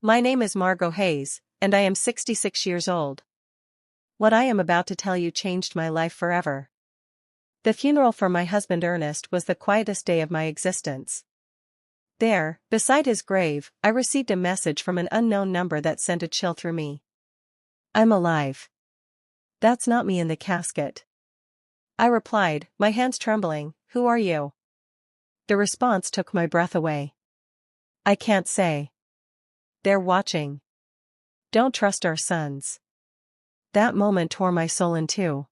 My name is Margot Hayes, and I am 66 years old. What I am about to tell you changed my life forever. The funeral for my husband Ernest was the quietest day of my existence. There, beside his grave, I received a message from an unknown number that sent a chill through me. I'm alive. That's not me in the casket. I replied, my hands trembling, who are you? The response took my breath away. I can't say. They're watching. Don't trust our sons. That moment tore my soul in two.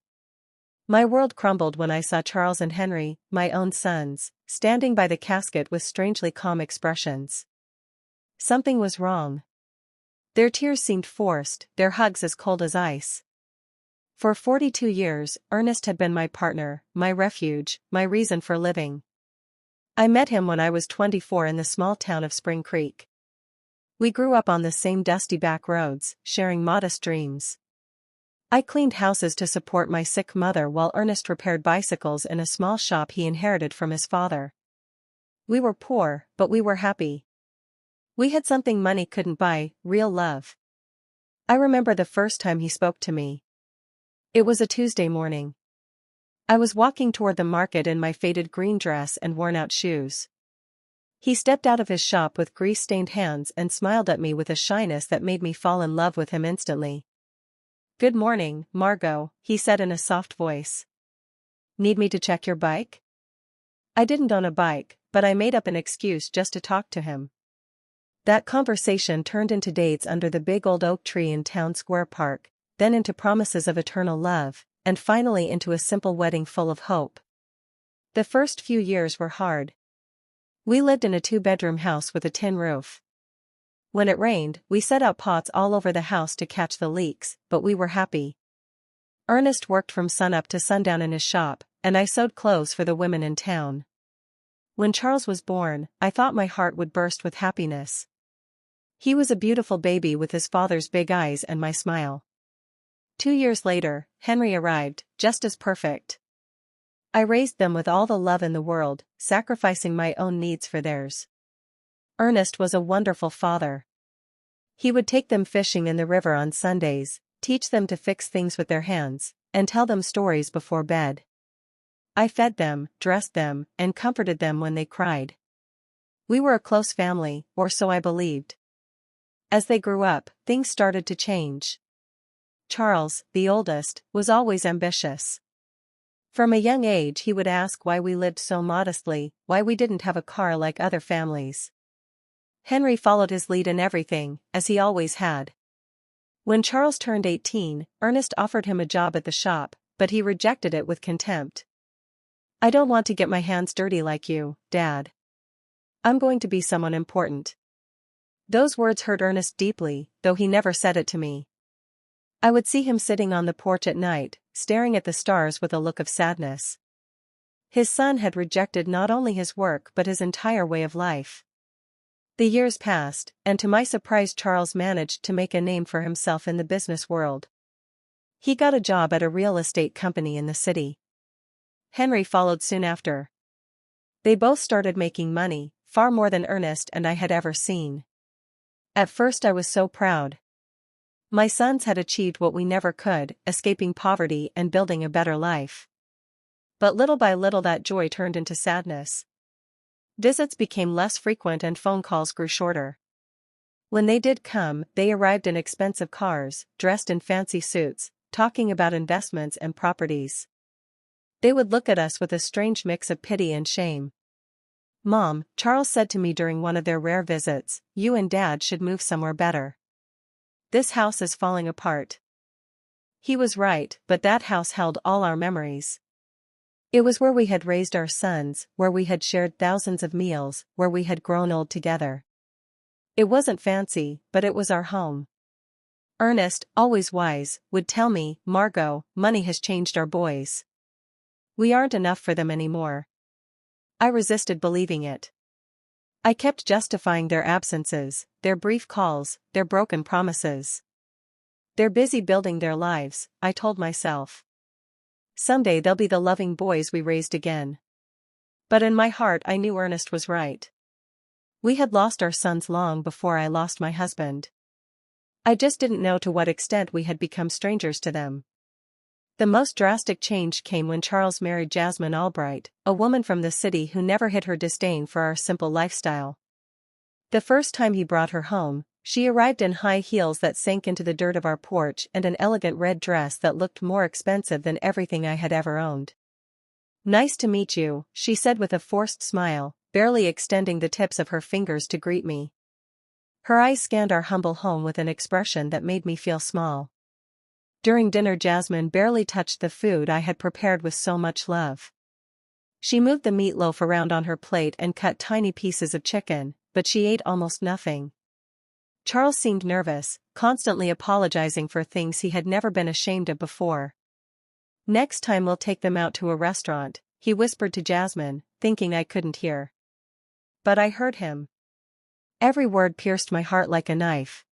My world crumbled when I saw Charles and Henry, my own sons, standing by the casket with strangely calm expressions. Something was wrong. Their tears seemed forced, their hugs as cold as ice. For 42 years, Ernest had been my partner, my refuge, my reason for living. I met him when I was 24 in the small town of Spring Creek. We grew up on the same dusty back roads, sharing modest dreams. I cleaned houses to support my sick mother while Ernest repaired bicycles in a small shop he inherited from his father. We were poor, but we were happy. We had something money couldn't buy, real love. I remember the first time he spoke to me. It was a Tuesday morning. I was walking toward the market in my faded green dress and worn-out shoes. He stepped out of his shop with grease-stained hands and smiled at me with a shyness that made me fall in love with him instantly. Good morning, Margot, he said in a soft voice. Need me to check your bike? I didn't own a bike, but I made up an excuse just to talk to him. That conversation turned into dates under the big old oak tree in Town Square Park, then into promises of eternal love, and finally into a simple wedding full of hope. The first few years were hard. We lived in a 2-bedroom house with a tin roof. When it rained, we set out pots all over the house to catch the leaks, but we were happy. Ernest worked from sunup to sundown in his shop, and I sewed clothes for the women in town. When Charles was born, I thought my heart would burst with happiness. He was a beautiful baby with his father's big eyes and my smile. 2 years later, Henry arrived, just as perfect. I raised them with all the love in the world, sacrificing my own needs for theirs. Ernest was a wonderful father. He would take them fishing in the river on Sundays, teach them to fix things with their hands, and tell them stories before bed. I fed them, dressed them, and comforted them when they cried. We were a close family, or so I believed. As they grew up, things started to change. Charles, the oldest, was always ambitious. From a young age he would ask why we lived so modestly, why we didn't have a car like other families. Henry followed his lead in everything, as he always had. When Charles turned 18, Ernest offered him a job at the shop, but he rejected it with contempt. I don't want to get my hands dirty like you, Dad. I'm going to be someone important. Those words hurt Ernest deeply, though he never said it to me. I would see him sitting on the porch at night, staring at the stars with a look of sadness. His son had rejected not only his work but his entire way of life. The years passed, and to my surprise Charles managed to make a name for himself in the business world. He got a job at a real estate company in the city. Henry followed soon after. They both started making money, far more than Ernest and I had ever seen. At first I was so proud. My sons had achieved what we never could, escaping poverty and building a better life. But little by little that joy turned into sadness. Visits became less frequent and phone calls grew shorter. When they did come, they arrived in expensive cars, dressed in fancy suits, talking about investments and properties. They would look at us with a strange mix of pity and shame. Mom, Charles said to me during one of their rare visits, you and Dad should move somewhere better. This house is falling apart. He was right, but that house held all our memories. It was where we had raised our sons, where we had shared thousands of meals, where we had grown old together. It wasn't fancy, but it was our home. Ernest, always wise, would tell me, Margot, money has changed our boys. We aren't enough for them anymore. I resisted believing it. I kept justifying their absences, their brief calls, their broken promises. They're busy building their lives, I told myself. Someday they'll be the loving boys we raised again. But in my heart I knew Ernest was right. We had lost our sons long before I lost my husband. I just didn't know to what extent we had become strangers to them. The most drastic change came when Charles married Jasmine Albright, a woman from the city who never hid her disdain for our simple lifestyle. The first time he brought her home, she arrived in high heels that sank into the dirt of our porch and an elegant red dress that looked more expensive than everything I had ever owned. "Nice to meet you," she said with a forced smile, barely extending the tips of her fingers to greet me. Her eyes scanned our humble home with an expression that made me feel small. During dinner, Jasmine barely touched the food I had prepared with so much love. She moved the meatloaf around on her plate and cut tiny pieces of chicken, but she ate almost nothing. Charles seemed nervous, constantly apologizing for things he had never been ashamed of before. "Next time we'll take them out to a restaurant," he whispered to Jasmine, thinking I couldn't hear. But I heard him. Every word pierced my heart like a knife.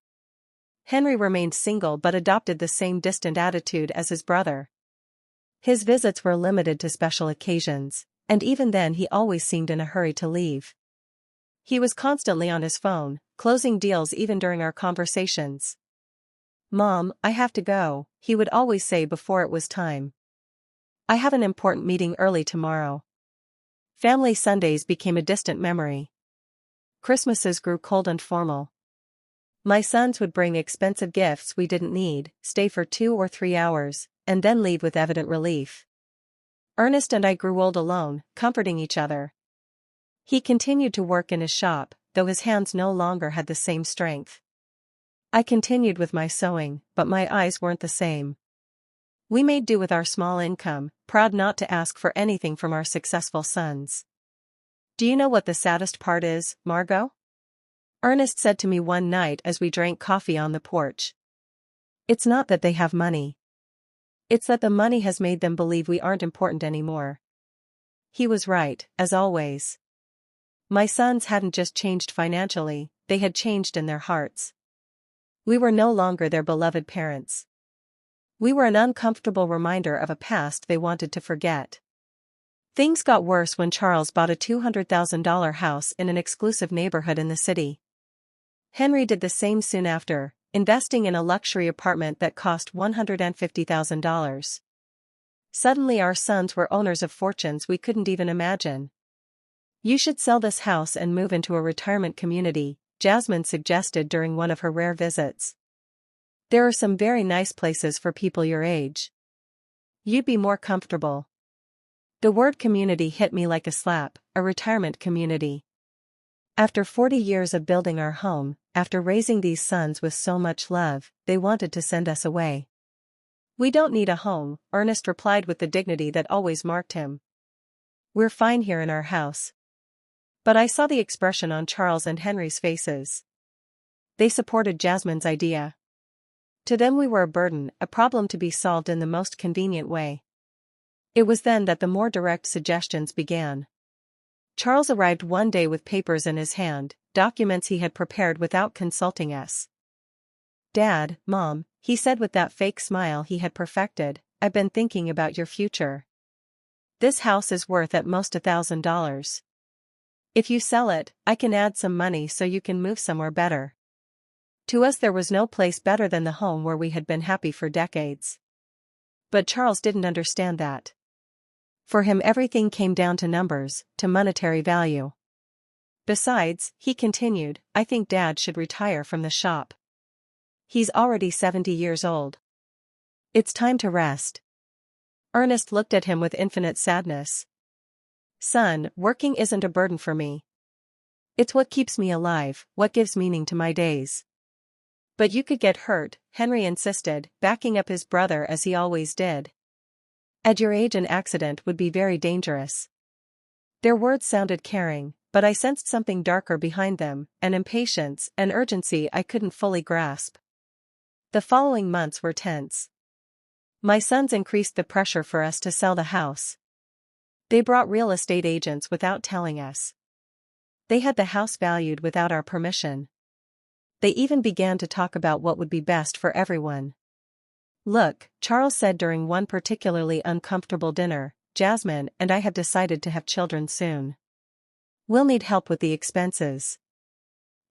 Henry remained single but adopted the same distant attitude as his brother. His visits were limited to special occasions, and even then he always seemed in a hurry to leave. He was constantly on his phone, closing deals even during our conversations. "Mom, I have to go," he would always say before it was time. "I have an important meeting early tomorrow." Family Sundays became a distant memory. Christmases grew cold and formal. My sons would bring expensive gifts we didn't need, stay for 2 or 3 hours, and then leave with evident relief. Ernest and I grew old alone, comforting each other. He continued to work in his shop, though his hands no longer had the same strength. I continued with my sewing, but my eyes weren't the same. We made do with our small income, proud not to ask for anything from our successful sons. "Do you know what the saddest part is, Margot?" Ernest said to me one night as we drank coffee on the porch. "It's not that they have money. It's that the money has made them believe we aren't important anymore." He was right, as always. My sons hadn't just changed financially, they had changed in their hearts. We were no longer their beloved parents. We were an uncomfortable reminder of a past they wanted to forget. Things got worse when Charles bought a $200,000 house in an exclusive neighborhood in the city. Henry did the same soon after, investing in a luxury apartment that cost $150,000. Suddenly our sons were owners of fortunes we couldn't even imagine. "You should sell this house and move into a retirement community," Jasmine suggested during one of her rare visits. "There are some very nice places for people your age. You'd be more comfortable." The word community hit me like a slap, a retirement community. After 40 years of building our home, after raising these sons with so much love, they wanted to send us away. "We don't need a home," Ernest replied with the dignity that always marked him. "We're fine here in our house." But I saw the expression on Charles and Henry's faces. They supported Jasmine's idea. To them we were a burden, a problem to be solved in the most convenient way. It was then that the more direct suggestions began. Charles arrived one day with papers in his hand, documents he had prepared without consulting us. "Dad, Mom," he said with that fake smile he had perfected, "I've been thinking about your future. This house is worth at most $1,000. If you sell it, I can add some money so you can move somewhere better." To us there was no place better than the home where we had been happy for decades. But Charles didn't understand that. For him everything came down to numbers, to monetary value. "Besides," he continued, "I think Dad should retire from the shop. He's already 70 years old. It's time to rest." Ernest looked at him with infinite sadness. "Son, working isn't a burden for me. It's what keeps me alive, what gives meaning to my days." "But you could get hurt," Henry insisted, backing up his brother as he always did. "At your age an accident would be very dangerous." Their words sounded caring, but I sensed something darker behind them, an impatience, an urgency I couldn't fully grasp. The following months were tense. My sons increased the pressure for us to sell the house. They brought real estate agents without telling us. They had the house valued without our permission. They even began to talk about what would be best for everyone. "Look," Charles said during one particularly uncomfortable dinner, "Jasmine and I have decided to have children soon. We'll need help with the expenses.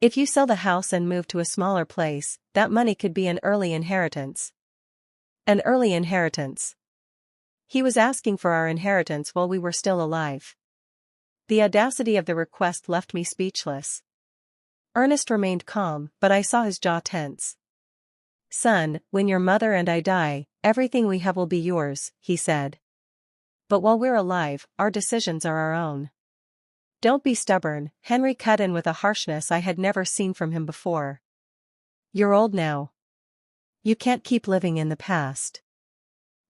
If you sell the house and move to a smaller place, that money could be an early inheritance. An early inheritance. He was asking for our inheritance while we were still alive. The audacity of the request left me speechless. Ernest remained calm, but I saw his jaw tense. "Son, when your mother and I die, everything we have will be yours," he said. "But while we're alive, our decisions are our own." "Don't be stubborn," Henry cut in with a harshness I had never seen from him before. "You're old now. You can't keep living in the past."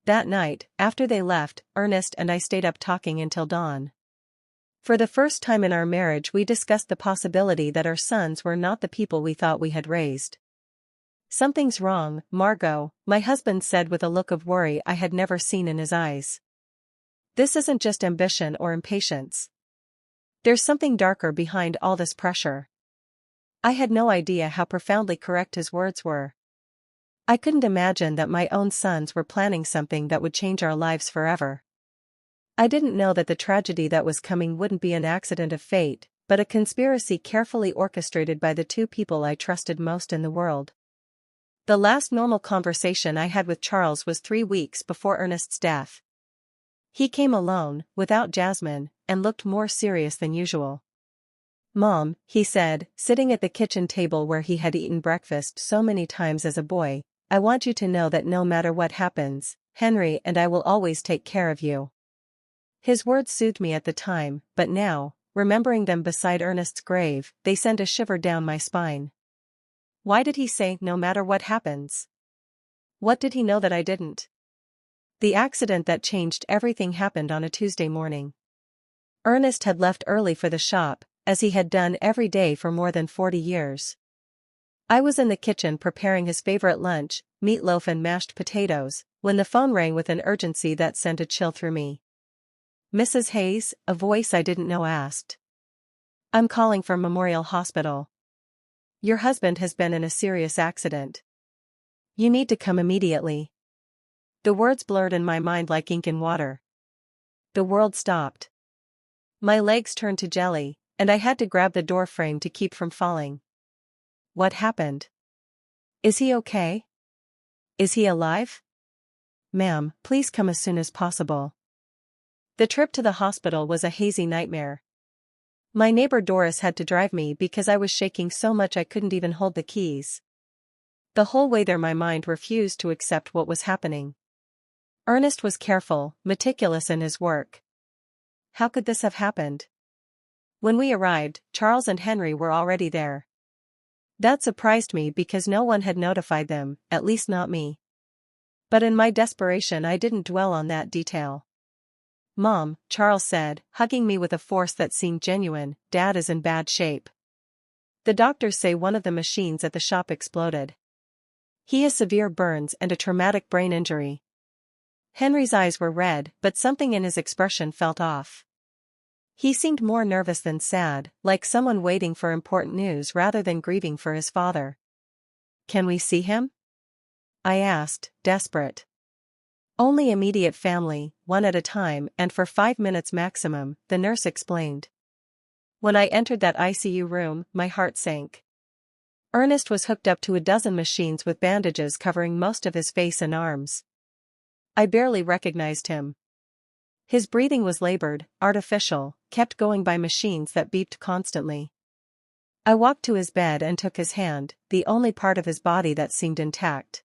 That night, after they left, Ernest and I stayed up talking until dawn. For the first time in our marriage we discussed the possibility that our sons were not the people we thought we had raised. "Something's wrong, Margot," my husband said with a look of worry I had never seen in his eyes. "This isn't just ambition or impatience. There's something darker behind all this pressure." I had no idea how profoundly correct his words were. I couldn't imagine that my own sons were planning something that would change our lives forever. I didn't know that the tragedy that was coming wouldn't be an accident of fate, but a conspiracy carefully orchestrated by the two people I trusted most in the world. The last normal conversation I had with Charles was 3 weeks before Ernest's death. He came alone, without Jasmine, and looked more serious than usual. "Mom," he said, sitting at the kitchen table where he had eaten breakfast so many times as a boy, "I want you to know that no matter what happens, Henry and I will always take care of you." His words soothed me at the time, but now, remembering them beside Ernest's grave, they sent a shiver down my spine. Why did he say, "no matter what happens"? What did he know that I didn't? The accident that changed everything happened on a Tuesday morning. Ernest had left early for the shop, as he had done every day for more than 40 years. I was in the kitchen preparing his favorite lunch, meatloaf and mashed potatoes, when the phone rang with an urgency that sent a chill through me. "Mrs. Hayes," a voice I didn't know asked. "I'm calling from Memorial Hospital. Your husband has been in a serious accident. You need to come immediately." The words blurred in my mind like ink in water. The world stopped. My legs turned to jelly, and I had to grab the door frame to keep from falling. What happened? Is he okay? Is he alive? "Ma'am, please come as soon as possible." The trip to the hospital was a hazy nightmare. My neighbor Doris had to drive me because I was shaking so much I couldn't even hold the keys. The whole way there my mind refused to accept what was happening. Ernest was careful, meticulous in his work. How could this have happened? When we arrived, Charles and Henry were already there. That surprised me because no one had notified them, at least not me. But in my desperation I didn't dwell on that detail. "Mom," Charles said, hugging me with a force that seemed genuine, "Dad is in bad shape. The doctors say one of the machines at the shop exploded. He has severe burns and a traumatic brain injury." Henry's eyes were red, but something in his expression felt off. He seemed more nervous than sad, like someone waiting for important news rather than grieving for his father. "Can we see him?" I asked, desperate. "Only immediate family, one at a time and for 5 minutes maximum," the nurse explained. When I entered that ICU room, my heart sank. Ernest was hooked up to a dozen machines with bandages covering most of his face and arms. I barely recognized him. His breathing was labored, artificial, kept going by machines that beeped constantly. I walked to his bed and took his hand, the only part of his body that seemed intact.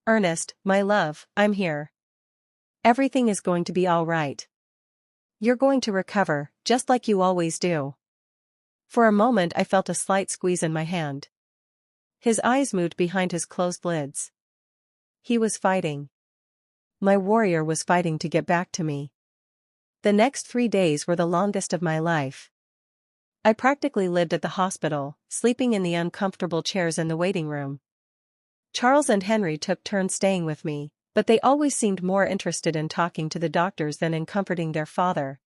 "Ernest, my love, I'm here. Everything is going to be all right. You're going to recover, just like you always do." For a moment I felt a slight squeeze in my hand. His eyes moved behind his closed lids. He was fighting. My warrior was fighting to get back to me. The next 3 days were the longest of my life. I practically lived at the hospital, sleeping in the uncomfortable chairs in the waiting room. Charles and Henry took turns staying with me, but they always seemed more interested in talking to the doctors than in comforting their father.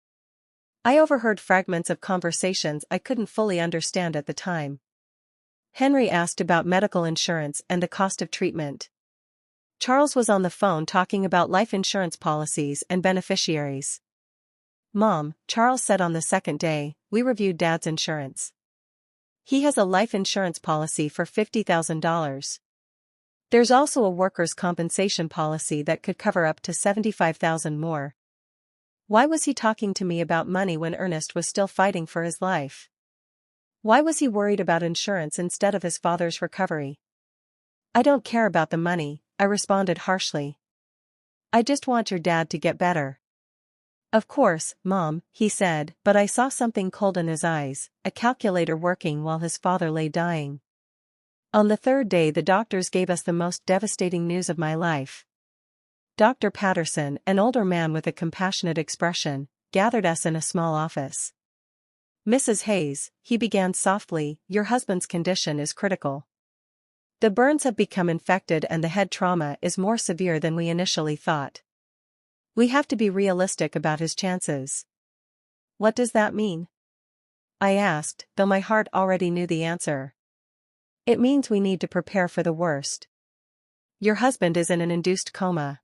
I overheard fragments of conversations I couldn't fully understand at the time. Henry asked about medical insurance and the cost of treatment. Charles was on the phone talking about life insurance policies and beneficiaries. "Mom," Charles said on the second day, "we reviewed Dad's insurance. He has a life insurance policy for $50,000. There's also a workers' compensation policy that could cover up to $75,000 more. Why was he talking to me about money when Ernest was still fighting for his life? Why was he worried about insurance instead of his father's recovery? I don't care about the money, I responded harshly. I just want your dad to get better. Of course, Mom, he said, but I saw something cold in his eyes, a calculator working while his father lay dying. On the third day, the doctors gave us the most devastating news of my life. Dr. Patterson, an older man with a compassionate expression, gathered us in a small office. Mrs. Hayes, he began softly, your husband's condition is critical. The burns have become infected and the head trauma is more severe than we initially thought. We have to be realistic about his chances. What does that mean? I asked, though my heart already knew the answer. It means we need to prepare for the worst. Your husband is in an induced coma.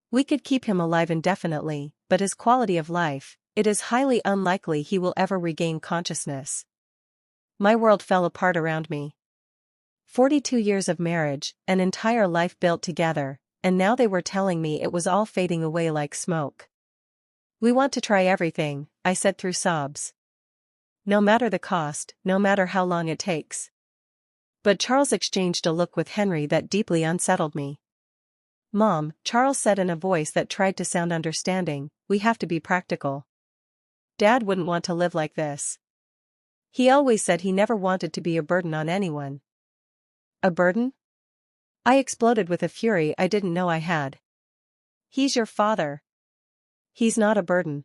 We could keep him alive indefinitely, but his quality of life, it is highly unlikely he will ever regain consciousness. My world fell apart around me. 42 years of marriage, an entire life built together, and now they were telling me it was all fading away like smoke. We want to try everything, I said through sobs. No matter the cost, no matter how long it takes. But Charles exchanged a look with Henry that deeply unsettled me. Mom, Charles said in a voice that tried to sound understanding, we have to be practical. Dad wouldn't want to live like this. He always said he never wanted to be a burden on anyone. A burden? I exploded with a fury I didn't know I had. He's your father. He's not a burden.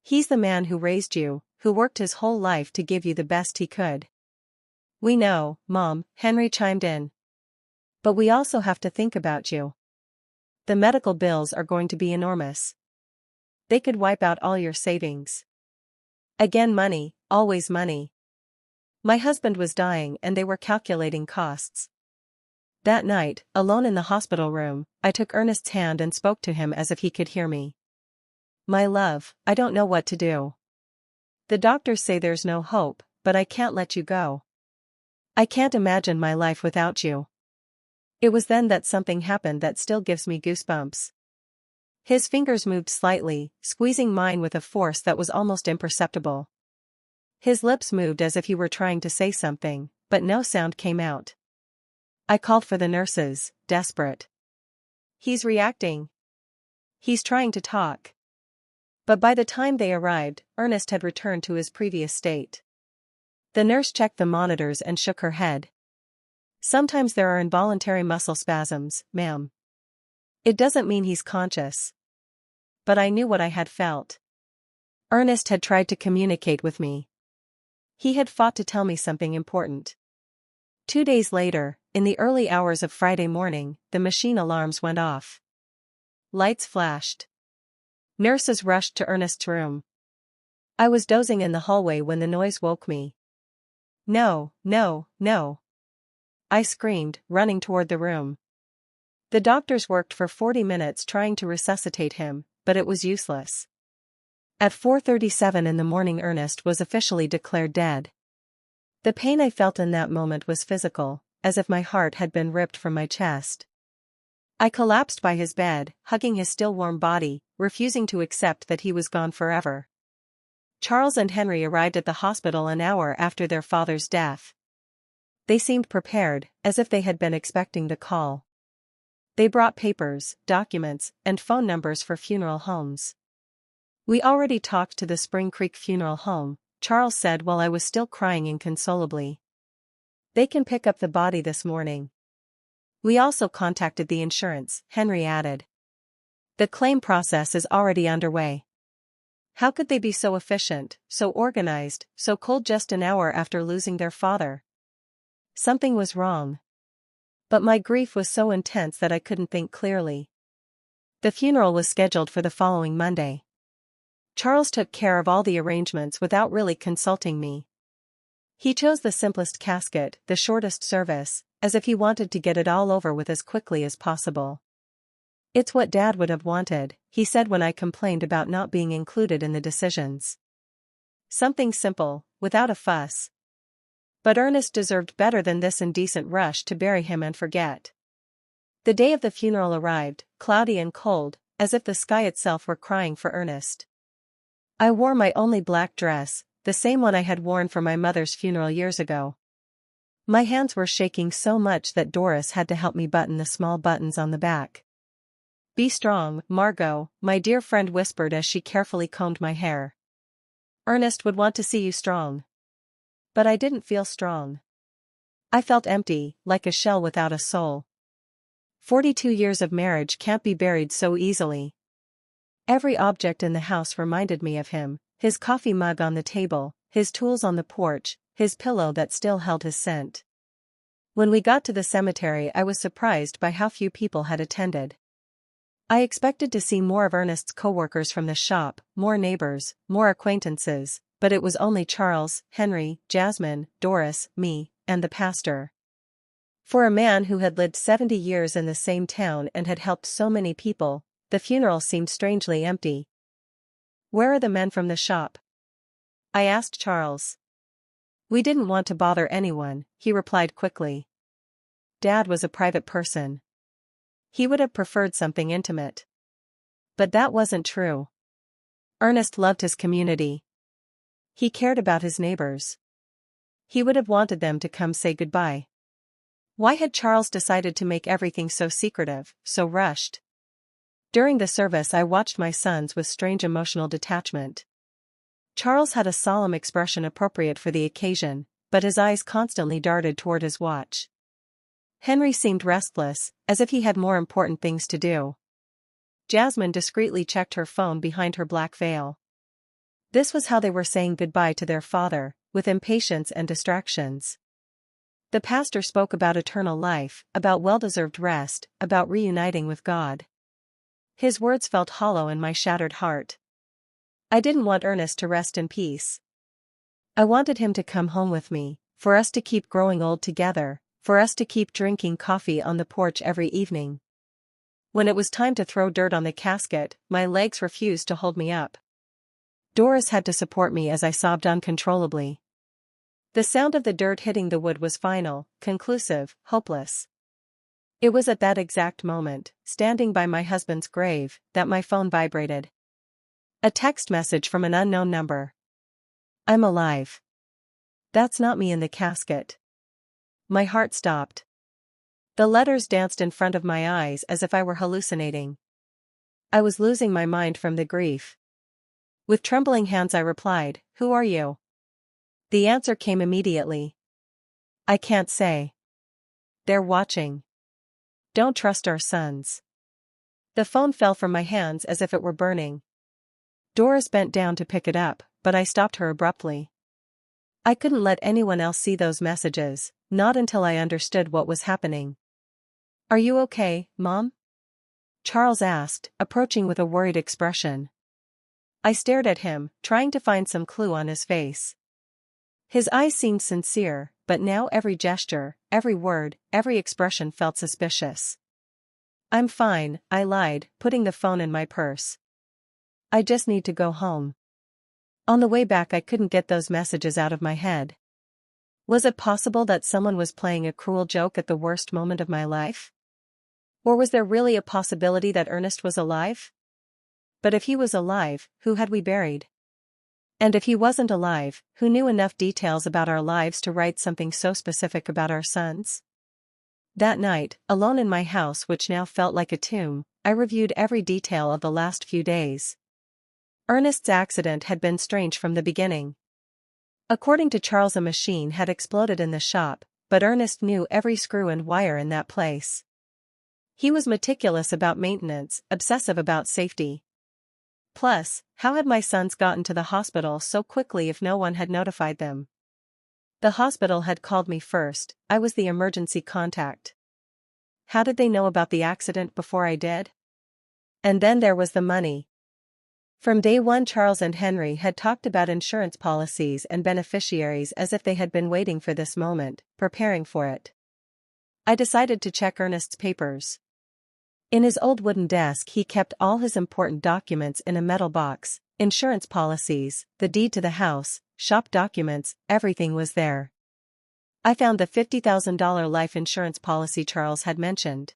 He's the man who raised you, who worked his whole life to give you the best he could. We know, Mom, Henry chimed in. But we also have to think about you. The medical bills are going to be enormous. They could wipe out all your savings. Again, money, always money. My husband was dying and they were calculating costs. That night, alone in the hospital room, I took Ernest's hand and spoke to him as if he could hear me. My love, I don't know what to do. The doctors say there's no hope, but I can't let you go. I can't imagine my life without you. It was then that something happened that still gives me goosebumps. His fingers moved slightly, squeezing mine with a force that was almost imperceptible. His lips moved as if he were trying to say something, but no sound came out. I called for the nurses, desperate. He's reacting. He's trying to talk. But by the time they arrived, Ernest had returned to his previous state. The nurse checked the monitors and shook her head. Sometimes there are involuntary muscle spasms, ma'am. It doesn't mean he's conscious. But I knew what I had felt. Ernest had tried to communicate with me. He had fought to tell me something important. 2 days later, in the early hours of Friday morning, the machine alarms went off. Lights flashed. Nurses rushed to Ernest's room. I was dozing in the hallway when the noise woke me. No, no, no. I screamed, running toward the room. The doctors worked for 40 minutes trying to resuscitate him, but it was useless. At 4:37 in the morning, Ernest was officially declared dead. The pain I felt in that moment was physical, as if my heart had been ripped from my chest. I collapsed by his bed, hugging his still warm body, refusing to accept that he was gone forever. Charles and Henry arrived at the hospital an hour after their father's death. They seemed prepared, as if they had been expecting the call. They brought papers, documents, and phone numbers for funeral homes. We already talked to the Spring Creek Funeral Home, Charles said while I was still crying inconsolably. They can pick up the body this morning. We also contacted the insurance, Henry added. The claim process is already underway. How could they be so efficient, so organized, so cold just an hour after losing their father? Something was wrong. But my grief was so intense that I couldn't think clearly. The funeral was scheduled for the following Monday. Charles took care of all the arrangements without really consulting me. He chose the simplest casket, the shortest service, as if he wanted to get it all over with as quickly as possible. It's what Dad would have wanted, he said when I complained about not being included in the decisions. Something simple, without a fuss. But Ernest deserved better than this indecent rush to bury him and forget. The day of the funeral arrived, cloudy and cold, as if the sky itself were crying for Ernest. I wore my only black dress, the same one I had worn for my mother's funeral years ago. My hands were shaking so much that Doris had to help me button the small buttons on the back. "Be strong, Margot," my dear friend whispered as she carefully combed my hair. "Ernest would want to see you strong." But I didn't feel strong. I felt empty, like a shell without a soul. 42 years of marriage can't be buried so easily. Every object in the house reminded me of him, his coffee mug on the table, his tools on the porch, his pillow that still held his scent. When we got to the cemetery, I was surprised by how few people had attended. I expected to see more of Ernest's co-workers from the shop, more neighbors, more acquaintances, but it was only Charles, Henry, Jasmine, Doris, me, and the pastor. For a man who had lived 70 years in the same town and had helped so many people, the funeral seemed strangely empty. "Where are the men from the shop?" I asked Charles. "We didn't want to bother anyone," he replied quickly. Dad was a private person. He would have preferred something intimate. But that wasn't true. Ernest loved his community. He cared about his neighbors. He would have wanted them to come say goodbye. Why had Charles decided to make everything so secretive, so rushed? During the service I watched my sons with strange emotional detachment. Charles had a solemn expression appropriate for the occasion, but his eyes constantly darted toward his watch. Henry seemed restless, as if he had more important things to do. Jasmine discreetly checked her phone behind her black veil. This was how they were saying goodbye to their father, with impatience and distractions. The pastor spoke about eternal life, about well-deserved rest, about reuniting with God. His words felt hollow in my shattered heart. I didn't want Ernest to rest in peace. I wanted him to come home with me, for us to keep growing old together, for us to keep drinking coffee on the porch every evening. When it was time to throw dirt on the casket, my legs refused to hold me up. Doris had to support me as I sobbed uncontrollably. The sound of the dirt hitting the wood was final, conclusive, hopeless. It was at that exact moment, standing by my husband's grave, that my phone vibrated. A text message from an unknown number. "I'm alive. That's not me in the casket." My heart stopped. The letters danced in front of my eyes as if I were hallucinating. I was losing my mind from the grief. With trembling hands I replied, "Who are you?" The answer came immediately. "I can't say. They're watching. Don't trust our sons." The phone fell from my hands as if it were burning. Doris bent down to pick it up, but I stopped her abruptly. I couldn't let anyone else see those messages, not until I understood what was happening. "Are you okay, Mom?" Charles asked, approaching with a worried expression. I stared at him, trying to find some clue on his face. His eyes seemed sincere, but now every gesture, every word, every expression felt suspicious. "I'm fine," I lied, putting the phone in my purse. "I just need to go home." On the way back I couldn't get those messages out of my head. Was it possible that someone was playing a cruel joke at the worst moment of my life? Or was there really a possibility that Ernest was alive? But if he was alive, who had we buried? And if he wasn't alive, who knew enough details about our lives to write something so specific about our sons? That night, alone in my house which now felt like a tomb, I reviewed every detail of the last few days. Ernest's accident had been strange from the beginning. According to Charles, a machine had exploded in the shop, but Ernest knew every screw and wire in that place. He was meticulous about maintenance, obsessive about safety. Plus, how had my sons gotten to the hospital so quickly if no one had notified them? The hospital had called me first, I was the emergency contact. How did they know about the accident before I did? And then there was the money. From day one Charles and Henry had talked about insurance policies and beneficiaries as if they had been waiting for this moment, preparing for it. I decided to check Ernest's papers. In his old wooden desk he kept all his important documents in a metal box, insurance policies, the deed to the house, shop documents, everything was there. I found the $50,000 life insurance policy Charles had mentioned.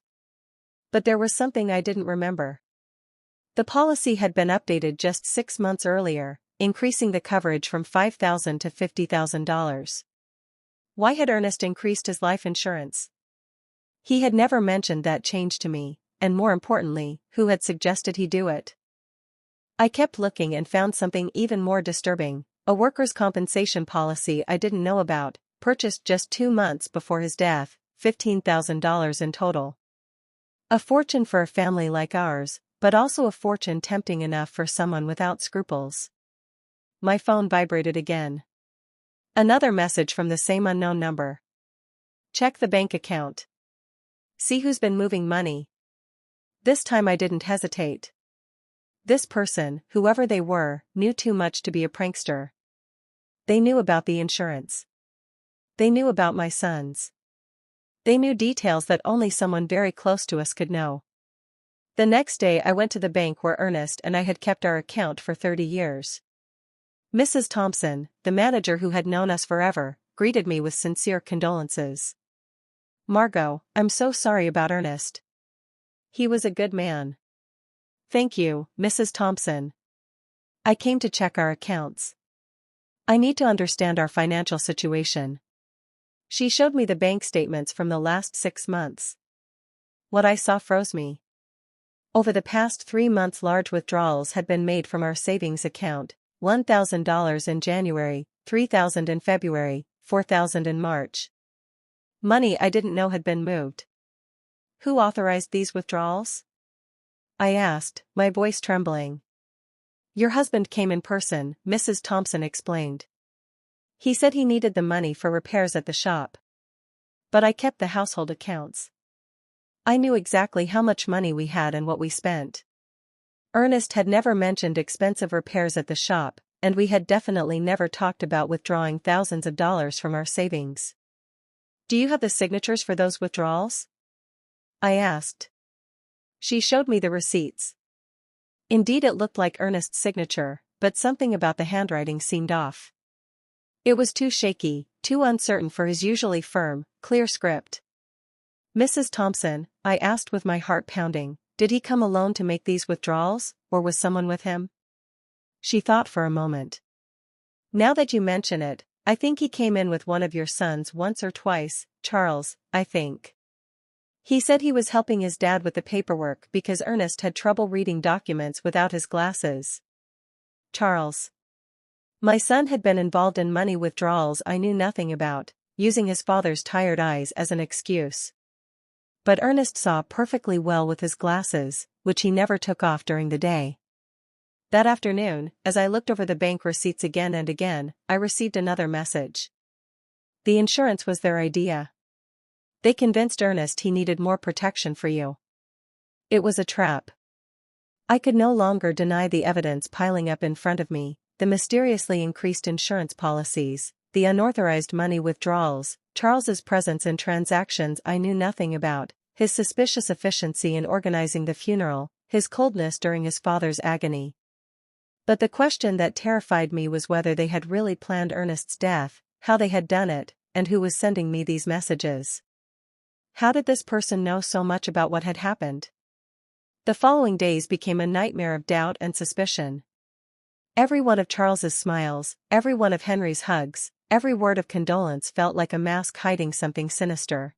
But there was something I didn't remember. The policy had been updated just 6 months earlier, increasing the coverage from $5,000 to $50,000. Why had Ernest increased his life insurance? He had never mentioned that change to me, and more importantly, who had suggested he do it? I kept looking and found something even more disturbing, a workers' compensation policy I didn't know about, purchased just 2 months before his death, $15,000 in total. A fortune for a family like ours, but also a fortune tempting enough for someone without scruples. My phone vibrated again. Another message from the same unknown number. Check the bank account. See who's been moving money. This time I didn't hesitate. This person, whoever they were, knew too much to be a prankster. They knew about the insurance. They knew about my sons. They knew details that only someone very close to us could know. The next day I went to the bank where Ernest and I had kept our account for 30 years. Mrs. Thompson, the manager who had known us forever, greeted me with sincere condolences. "Margot, I'm so sorry about Ernest. He was a good man." "Thank you, Mrs. Thompson. I came to check our accounts. I need to understand our financial situation." She showed me the bank statements from the last 6 months. What I saw froze me. Over the past 3 months large withdrawals had been made from our savings account, $1,000 in January, $3,000 in February, $4,000 in March. Money I didn't know had been moved. Who authorized these withdrawals? I asked, my voice trembling. Your husband came in person, Mrs. Thompson explained. He said he needed the money for repairs at the shop. But I kept the household accounts. I knew exactly how much money we had and what we spent. Ernest had never mentioned expensive repairs at the shop, and we had definitely never talked about withdrawing thousands of dollars from our savings. Do you have the signatures for those withdrawals? I asked. She showed me the receipts. Indeed, it looked like Ernest's signature, but something about the handwriting seemed off. It was too shaky, too uncertain for his usually firm, clear script. Mrs. Thompson, I asked with my heart pounding, did he come alone to make these withdrawals, or was someone with him? She thought for a moment. Now that you mention it, I think he came in with one of your sons once or twice, Charles, I think. He said he was helping his dad with the paperwork because Ernest had trouble reading documents without his glasses. Charles. My son had been involved in money withdrawals I knew nothing about, using his father's tired eyes as an excuse. But Ernest saw perfectly well with his glasses, which he never took off during the day. That afternoon, as I looked over the bank receipts again and again, I received another message. The insurance was their idea. They convinced Ernest he needed more protection for you. It was a trap. I could no longer deny the evidence piling up in front of me, the mysteriously increased insurance policies, the unauthorized money withdrawals, Charles's presence in transactions I knew nothing about, his suspicious efficiency in organizing the funeral, his coldness during his father's agony. But the question that terrified me was whether they had really planned Ernest's death, how they had done it, and who was sending me these messages. How did this person know so much about what had happened? The following days became a nightmare of doubt and suspicion. Every one of Charles's smiles, every one of Henry's hugs, every word of condolence felt like a mask hiding something sinister.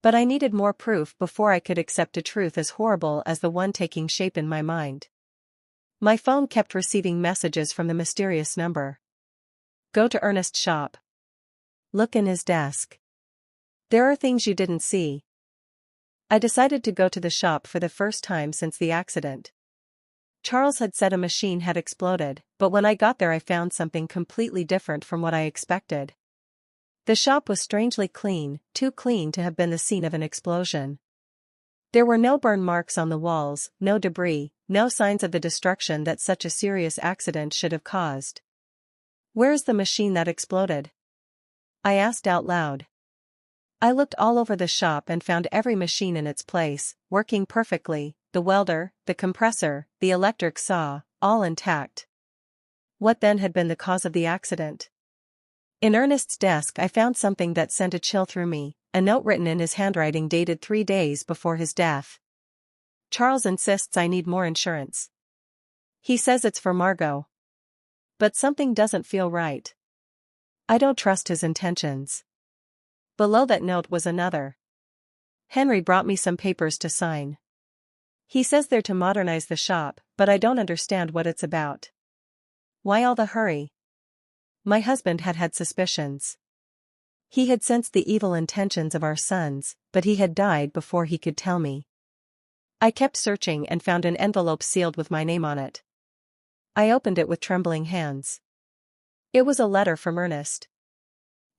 But I needed more proof before I could accept a truth as horrible as the one taking shape in my mind. My phone kept receiving messages from the mysterious number. Go to Ernest's shop. Look in his desk. There are things you didn't see. I decided to go to the shop for the first time since the accident. Charles had said a machine had exploded, but when I got there I found something completely different from what I expected. The shop was strangely clean, too clean to have been the scene of an explosion. There were no burn marks on the walls, no debris, no signs of the destruction that such a serious accident should have caused. Where is the machine that exploded? I asked out loud. I looked all over the shop and found every machine in its place, working perfectly, the welder, the compressor, the electric saw, all intact. What then had been the cause of the accident? In Ernest's desk I found something that sent a chill through me, a note written in his handwriting dated 3 days before his death. Charles insists I need more insurance. He says it's for Margot. But something doesn't feel right. I don't trust his intentions. Below that note was another. Henry brought me some papers to sign. He says they're to modernize the shop, but I don't understand what it's about. Why all the hurry? My husband had had suspicions. He had sensed the evil intentions of our sons, but he had died before he could tell me. I kept searching and found an envelope sealed with my name on it. I opened it with trembling hands. It was a letter from Ernest.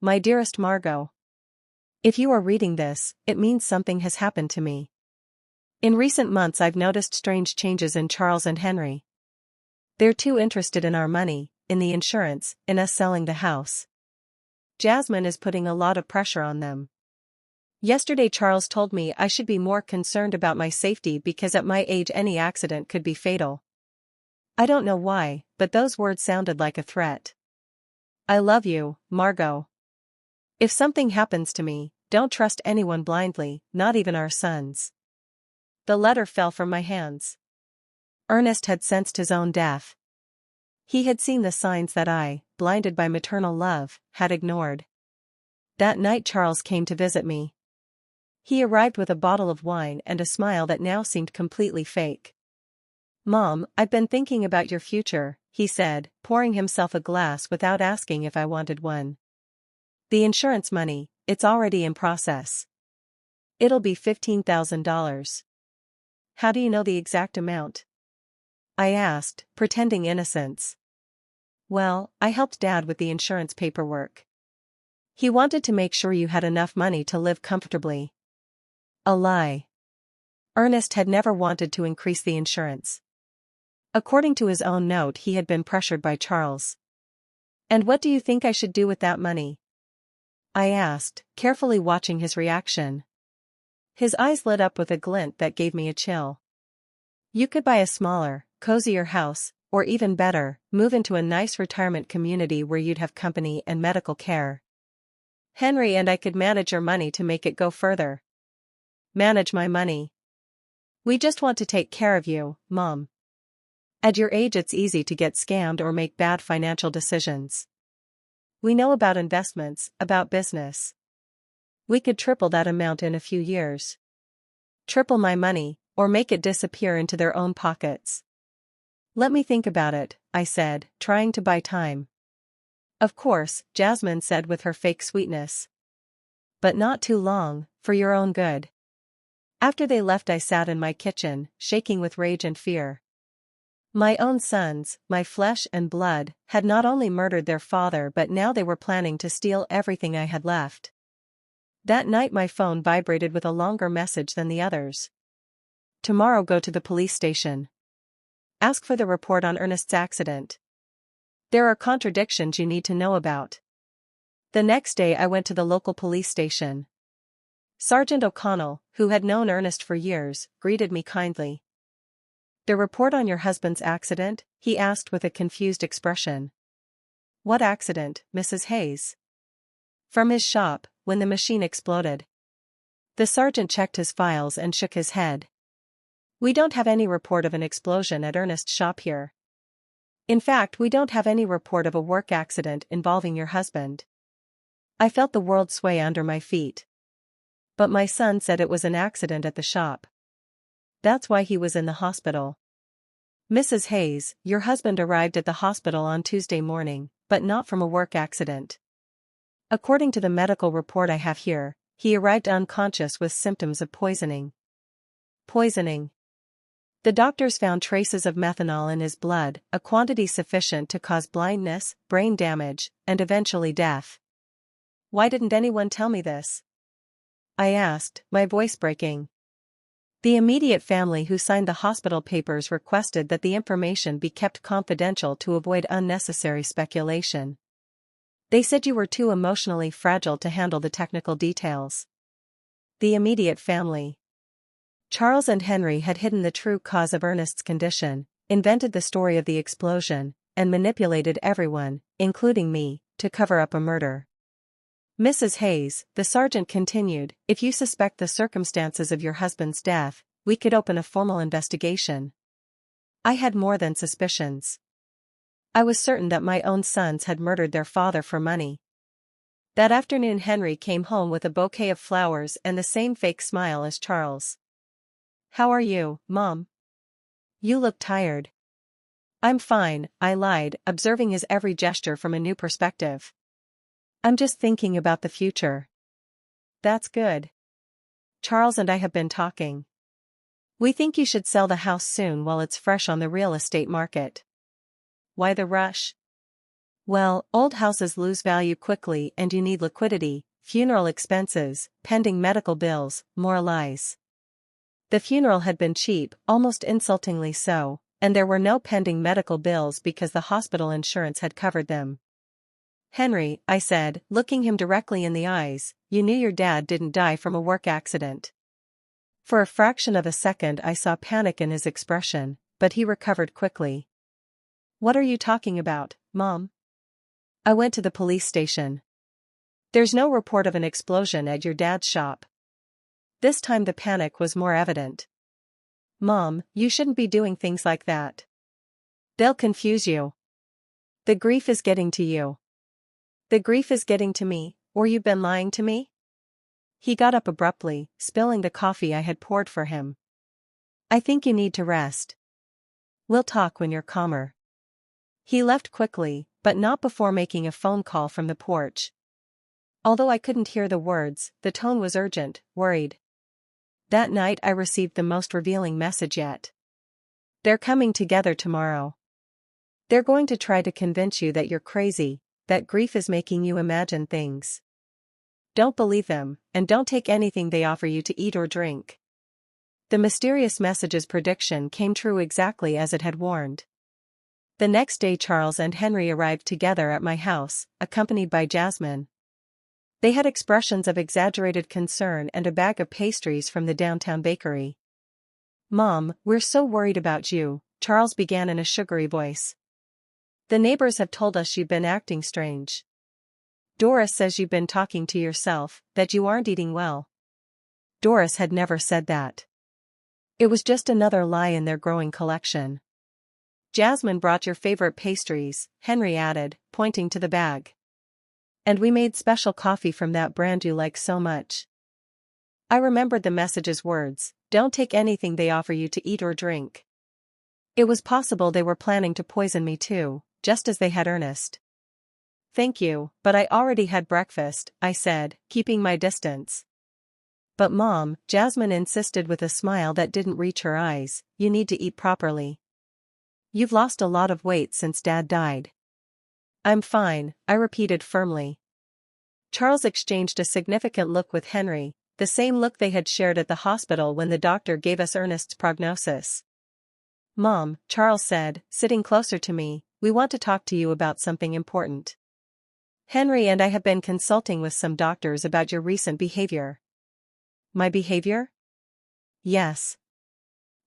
My dearest Margot. If you are reading this, it means something has happened to me. In recent months I've noticed strange changes in Charles and Henry. They're too interested in our money, in the insurance, in us selling the house. Jasmine is putting a lot of pressure on them. Yesterday Charles told me I should be more concerned about my safety because at my age any accident could be fatal. I don't know why, but those words sounded like a threat. I love you, Margot. If something happens to me, don't trust anyone blindly, not even our sons. The letter fell from my hands. Ernest had sensed his own death. He had seen the signs that I, blinded by maternal love, had ignored. That night Charles came to visit me. He arrived with a bottle of wine and a smile that now seemed completely fake. Mom, I've been thinking about your future, he said, pouring himself a glass without asking if I wanted one. The insurance money, it's already in process. It'll be $15,000. How do you know the exact amount? I asked, pretending innocence. Well, I helped Dad with the insurance paperwork. He wanted to make sure you had enough money to live comfortably. A lie. Ernest had never wanted to increase the insurance. According to his own note, he had been pressured by Charles. And what do you think I should do with that money? I asked, carefully watching his reaction. His eyes lit up with a glint that gave me a chill. You could buy a smaller, cozier house, or even better, move into a nice retirement community where you'd have company and medical care. Henry and I could manage your money to make it go further. Manage my money. We just want to take care of you, Mom. At your age it's easy to get scammed or make bad financial decisions. We know about investments, about business. We could triple that amount in a few years. Triple my money, or make it disappear into their own pockets. Let me think about it, I said, trying to buy time. Of course, Jasmine said with her fake sweetness. But not too long, for your own good. After they left I sat in my kitchen, shaking with rage and fear. My own sons, my flesh and blood, had not only murdered their father but now they were planning to steal everything I had left. That night my phone vibrated with a longer message than the others. Tomorrow go to the police station. Ask for the report on Ernest's accident. There are contradictions you need to know about. The next day I went to the local police station. Sergeant O'Connell, who had known Ernest for years, greeted me kindly. The report on your husband's accident? He asked with a confused expression. What accident, Mrs. Hayes? From his shop, when the machine exploded. The sergeant checked his files and shook his head. We don't have any report of an explosion at Ernest's shop here. In fact, we don't have any report of a work accident involving your husband. I felt the world sway under my feet. But my son said it was an accident at the shop. That's why he was in the hospital. Mrs. Hayes, your husband arrived at the hospital on Tuesday morning, but not from a work accident. According to the medical report I have here, he arrived unconscious with symptoms of poisoning. Poisoning. The doctors found traces of methanol in his blood, a quantity sufficient to cause blindness, brain damage, and eventually death. Why didn't anyone tell me this? I asked, my voice breaking. The immediate family who signed the hospital papers requested that the information be kept confidential to avoid unnecessary speculation. They said you were too emotionally fragile to handle the technical details. The immediate family. Charles and Henry had hidden the true cause of Ernest's condition, invented the story of the explosion, and manipulated everyone, including me, to cover up a murder. Mrs. Hayes, the sergeant continued, if you suspect the circumstances of your husband's death, we could open a formal investigation. I had more than suspicions. I was certain that my own sons had murdered their father for money. That afternoon Henry came home with a bouquet of flowers and the same fake smile as Charles. How are you, Mom? You look tired. I'm fine, I lied, observing his every gesture from a new perspective. I'm just thinking about the future. That's good. Charles and I have been talking. We think you should sell the house soon while it's fresh on the real estate market. Why the rush? Well, old houses lose value quickly and you need liquidity, funeral expenses, pending medical bills, more lies. The funeral had been cheap, almost insultingly so, and there were no pending medical bills because the hospital insurance had covered them. Henry, I said, looking him directly in the eyes, you knew your dad didn't die from a work accident. For a fraction of a second I saw panic in his expression, but he recovered quickly. What are you talking about, Mom? I went to the police station. There's no report of an explosion at your dad's shop. This time the panic was more evident. Mom, you shouldn't be doing things like that. They'll confuse you. The grief is getting to you. The grief is getting to me, or you've been lying to me? He got up abruptly, spilling the coffee I had poured for him. I think you need to rest. We'll talk when you're calmer. He left quickly, but not before making a phone call from the porch. Although I couldn't hear the words, the tone was urgent, worried. That night I received the most revealing message yet. They're coming together tomorrow. They're going to try to convince you that you're crazy, that grief is making you imagine things. Don't believe them, and don't take anything they offer you to eat or drink. The mysterious message's prediction came true exactly as it had warned. The next day Charles and Henry arrived together at my house, accompanied by Jasmine. They had expressions of exaggerated concern and a bag of pastries from the downtown bakery. Mom, we're so worried about you, Charles began in a sugary voice. The neighbors have told us you've been acting strange. Doris says you've been talking to yourself, that you aren't eating well. Doris had never said that. It was just another lie in their growing collection. Jasmine brought your favorite pastries, Henry added, pointing to the bag. And we made special coffee from that brand you like so much. I remembered the message's words, don't take anything they offer you to eat or drink. It was possible they were planning to poison me too, just as they had Ernest. Thank you, but I already had breakfast, I said, keeping my distance. But Mom, Jasmine insisted with a smile that didn't reach her eyes, you need to eat properly. You've lost a lot of weight since Dad died. I'm fine, I repeated firmly. Charles exchanged a significant look with Henry, the same look they had shared at the hospital when the doctor gave us Ernest's prognosis. Mom, Charles said, sitting closer to me, we want to talk to you about something important. Henry and I have been consulting with some doctors about your recent behavior. My behavior? Yes.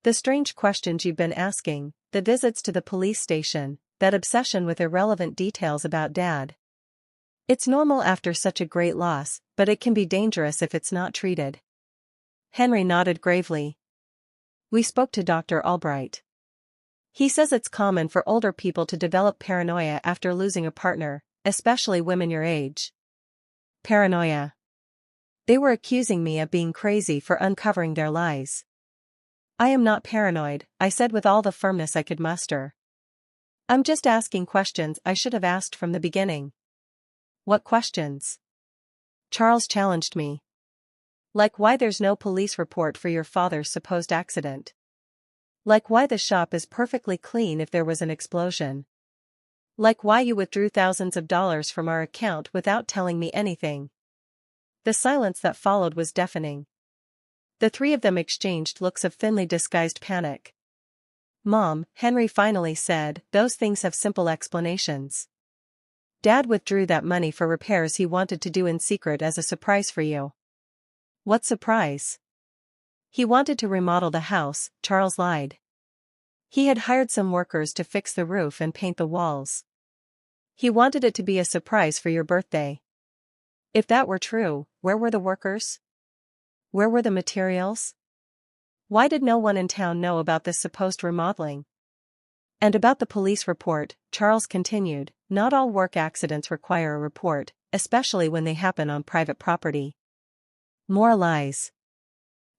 The strange questions you've been asking, the visits to the police station, that obsession with irrelevant details about Dad. It's normal after such a great loss, but it can be dangerous if it's not treated. Henry nodded gravely. We spoke to Dr. Albright. He says it's common for older people to develop paranoia after losing a partner, especially women your age. Paranoia. They were accusing me of being crazy for uncovering their lies. I am not paranoid, I said with all the firmness I could muster. I'm just asking questions I should have asked from the beginning. What questions? Charles challenged me. Like why there's no police report for your father's supposed accident. Like why the shop is perfectly clean if there was an explosion. Like why you withdrew thousands of dollars from our account without telling me anything. The silence that followed was deafening. The three of them exchanged looks of thinly disguised panic. Mom, Henry finally said, those things have simple explanations. Dad withdrew that money for repairs he wanted to do in secret as a surprise for you. What surprise? He wanted to remodel the house, Charles lied. He had hired some workers to fix the roof and paint the walls. He wanted it to be a surprise for your birthday. If that were true, where were the workers? Where were the materials? Why did no one in town know about this supposed remodeling? And about the police report, Charles continued, not all work accidents require a report, especially when they happen on private property. More lies.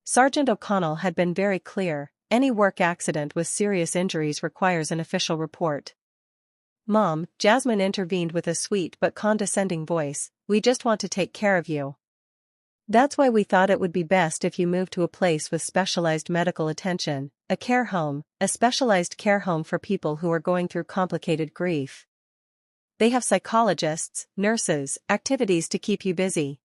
Sergeant O'Connell had been very clear, any work accident with serious injuries requires an official report. Mom, Jasmine intervened with a sweet but condescending voice, we just want to take care of you. That's why we thought it would be best if you moved to a place with specialized medical attention, a care home, a specialized care home for people who are going through complicated grief. They have psychologists, nurses, activities to keep you busy.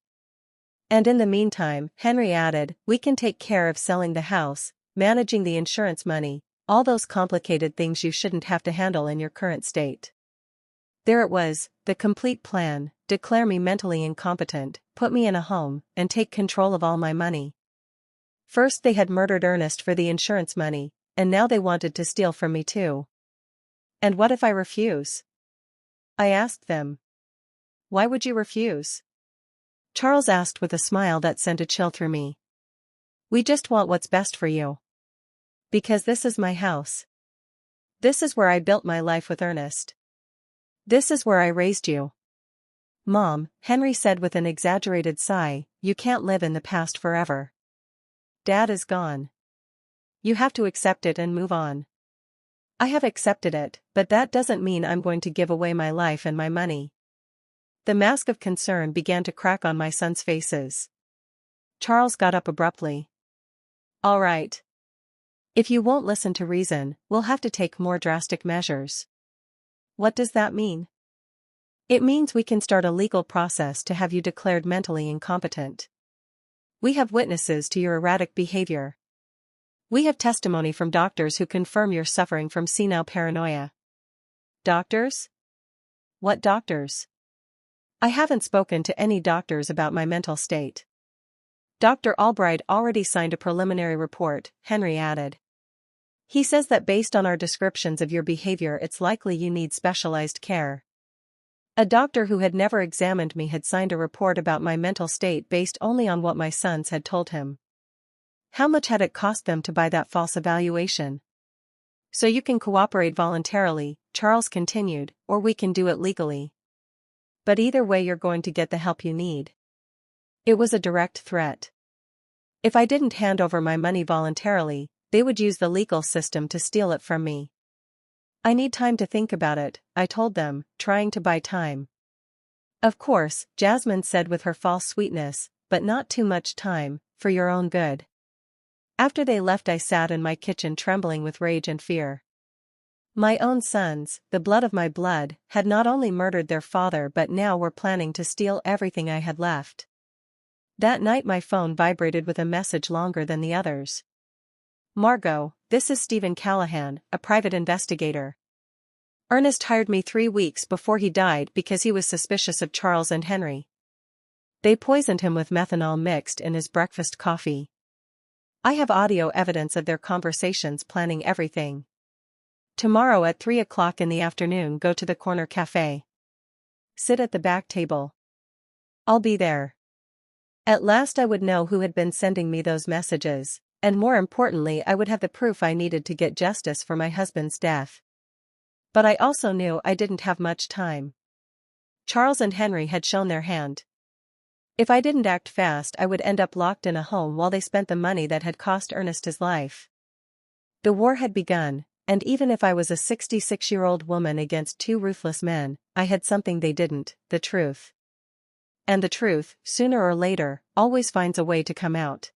And in the meantime, Henry added, we can take care of selling the house, managing the insurance money, all those complicated things you shouldn't have to handle in your current state. There it was, the complete plan, declare me mentally incompetent, put me in a home, and take control of all my money. First they had murdered Ernest for the insurance money, and now they wanted to steal from me too. And what if I refuse? I asked them. Why would you refuse? Charles asked with a smile that sent a chill through me. We just want what's best for you. Because this is my house. This is where I built my life with Ernest. This is where I raised you. Mom, Henry said with an exaggerated sigh, you can't live in the past forever. Dad is gone. You have to accept it and move on. I have accepted it, but that doesn't mean I'm going to give away my life and my money. The mask of concern began to crack on my sons' faces. Charles got up abruptly. All right. If you won't listen to reason, we'll have to take more drastic measures. What does that mean? It means we can start a legal process to have you declared mentally incompetent. We have witnesses to your erratic behavior. We have testimony from doctors who confirm you're suffering from senile paranoia. Doctors? What doctors? I haven't spoken to any doctors about my mental state. Dr. Albright already signed a preliminary report, Henry added. He says that based on our descriptions of your behavior it's likely you need specialized care. A doctor who had never examined me had signed a report about my mental state based only on what my sons had told him. How much had it cost them to buy that false evaluation? So you can cooperate voluntarily, Charles continued, or we can do it legally. But either way you're going to get the help you need. It was a direct threat. If I didn't hand over my money voluntarily, they would use the legal system to steal it from me. I need time to think about it, I told them, trying to buy time. Of course, Jasmine said with her false sweetness, but not too much time, for your own good. After they left I sat in my kitchen trembling with rage and fear. My own sons, the blood of my blood, had not only murdered their father but now were planning to steal everything I had left. That night my phone vibrated with a message longer than the others. Margot, this is Stephen Callahan, a private investigator. Ernest hired me 3 weeks before he died because he was suspicious of Charles and Henry. They poisoned him with methanol mixed in his breakfast coffee. I have audio evidence of their conversations planning everything. Tomorrow at 3 o'clock in the afternoon go to the corner cafe. Sit at the back table. I'll be there. At last I would know who had been sending me those messages, and more importantly I would have the proof I needed to get justice for my husband's death. But I also knew I didn't have much time. Charles and Henry had shown their hand. If I didn't act fast I would end up locked in a home while they spent the money that had cost Ernest his life. The war had begun, and even if I was a 66-year-old woman against 2 ruthless men, I had something they didn't, the truth. And the truth, sooner or later, always finds a way to come out.